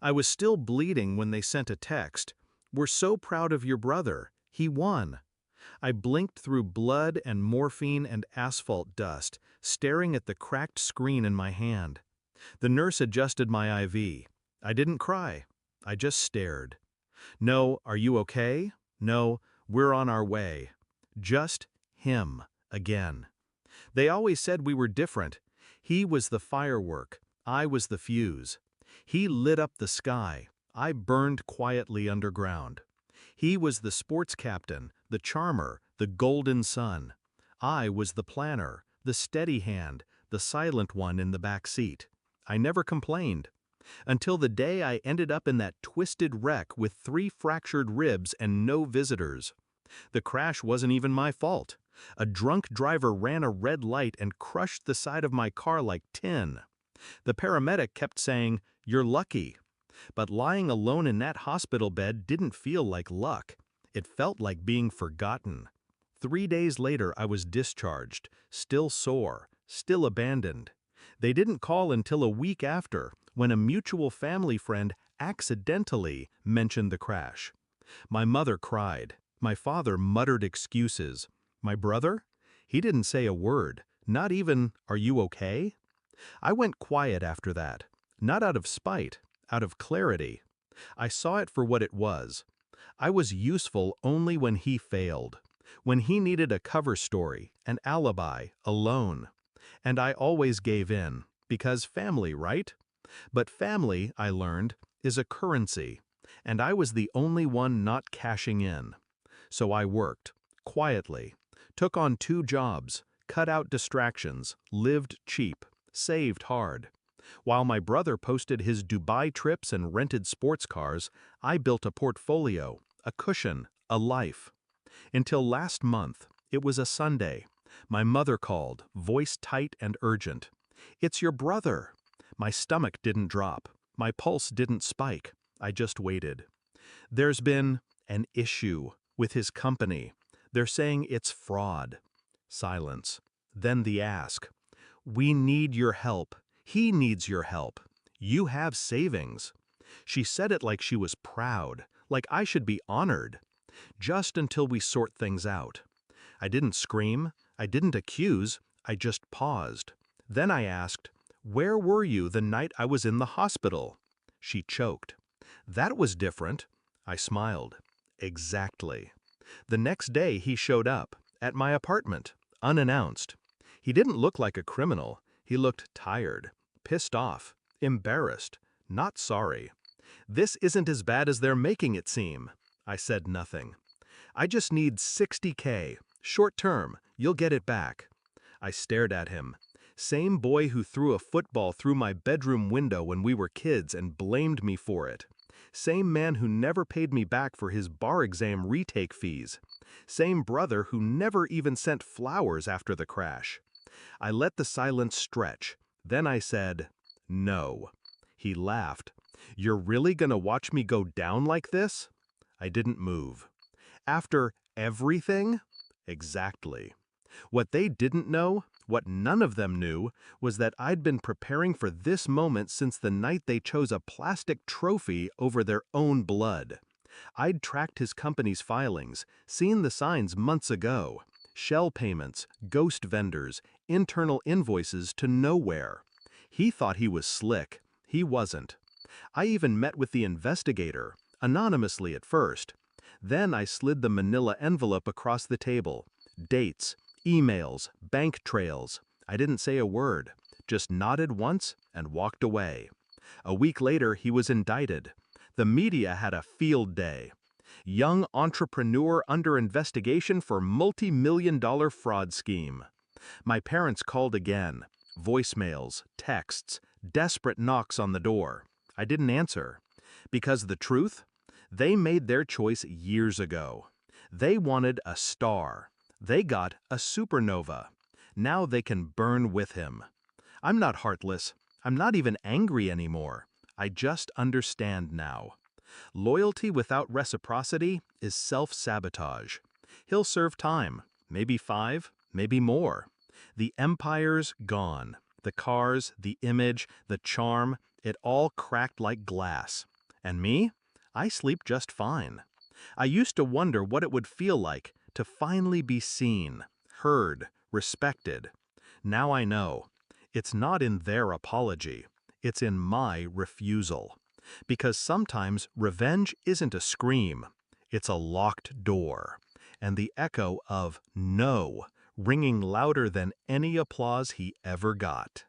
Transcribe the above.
I was still bleeding when they sent a text. "We're so proud of your brother. He won." I blinked through blood and morphine and asphalt dust, staring at the cracked screen in my hand. The nurse adjusted my IV. I didn't cry. I just stared. No, "Are you okay?" No, "We're on our way." Just him, again. They always said we were different. He was the firework. I was the fuse. He lit up the sky. I burned quietly underground. He was the sports captain, the charmer, the golden sun. I was the planner, the steady hand, the silent one in the back seat. I never complained. Until the day I ended up in that twisted wreck with 3 fractured ribs and no visitors. The crash wasn't even my fault. A drunk driver ran a red light and crushed the side of my car like tin. The paramedic kept saying, "You're lucky." But lying alone in that hospital bed didn't feel like luck. It felt like being forgotten. 3 days later I was discharged, still sore, still abandoned. They didn't call until a week after, when a mutual family friend accidentally mentioned the crash. My mother cried. My father muttered excuses. My brother? He didn't say a word, not even, "Are you okay?" I went quiet after that, not out of spite, out of clarity. I saw it for what it was. I was useful only when he failed, when he needed a cover story, an alibi, a loan. And I always gave in, because family, right? But family, I learned, is a currency, and I was the only one not cashing in. So I worked, quietly, took on 2 jobs, cut out distractions, lived cheap, saved hard. While my brother posted his Dubai trips and rented sports cars, I built a portfolio, a cushion, a life. Until last month, it was a Sunday. My mother called, voice tight and urgent. "It's your brother." My stomach didn't drop. My pulse didn't spike. I just waited. "There's been an issue with his company. They're saying it's fraud." Silence. Then the ask. "We need your help. He needs your help. You have savings." She said it like she was proud, like I should be honored. "Just until we sort things out." I didn't scream. I didn't accuse. I just paused. Then I asked, "Where were you the night I was in the hospital?" She choked. "That was different." I smiled. "Exactly." The next day he showed up, at my apartment, unannounced. He didn't look like a criminal. He looked tired, pissed off, embarrassed, not sorry. "This isn't as bad as they're making it seem." I said nothing. "I just need 60K. Short term, you'll get it back." I stared at him. Same boy who threw a football through my bedroom window when we were kids and blamed me for it. Same man who never paid me back for his bar exam retake fees. Same brother who never even sent flowers after the crash. I let the silence stretch. Then I said, "No." He laughed. "You're really gonna watch me go down like this?" I didn't move. "After everything?" Exactly. What they didn't know, what none of them knew, was that I'd been preparing for this moment since the night they chose a plastic trophy over their own blood. I'd tracked his company's filings, seen the signs months ago. Shell payments, ghost vendors, internal invoices to nowhere. He thought he was slick. He wasn't. I even met with the investigator, anonymously at first. Then I slid the manila envelope across the table. Dates, emails, bank trails. I didn't say a word, just nodded once and walked away. A week later, he was indicted. The media had a field day. Young entrepreneur under investigation for multi-million-dollar fraud scheme. My parents called again. Voicemails, texts, desperate knocks on the door. I didn't answer. Because the truth? They made their choice years ago. They wanted a star. They got a supernova. Now they can burn with him. I'm not heartless. I'm not even angry anymore. I just understand now. Loyalty without reciprocity is self-sabotage. He'll serve time, maybe 5, maybe more. The empire's gone. The cars, the image, the charm, it all cracked like glass. And me? I sleep just fine. I used to wonder what it would feel like to finally be seen, heard, respected. Now I know. It's not in their apology. It's in my refusal. Because sometimes revenge isn't a scream. It's a locked door. And the echo of no ringing louder than any applause he ever got.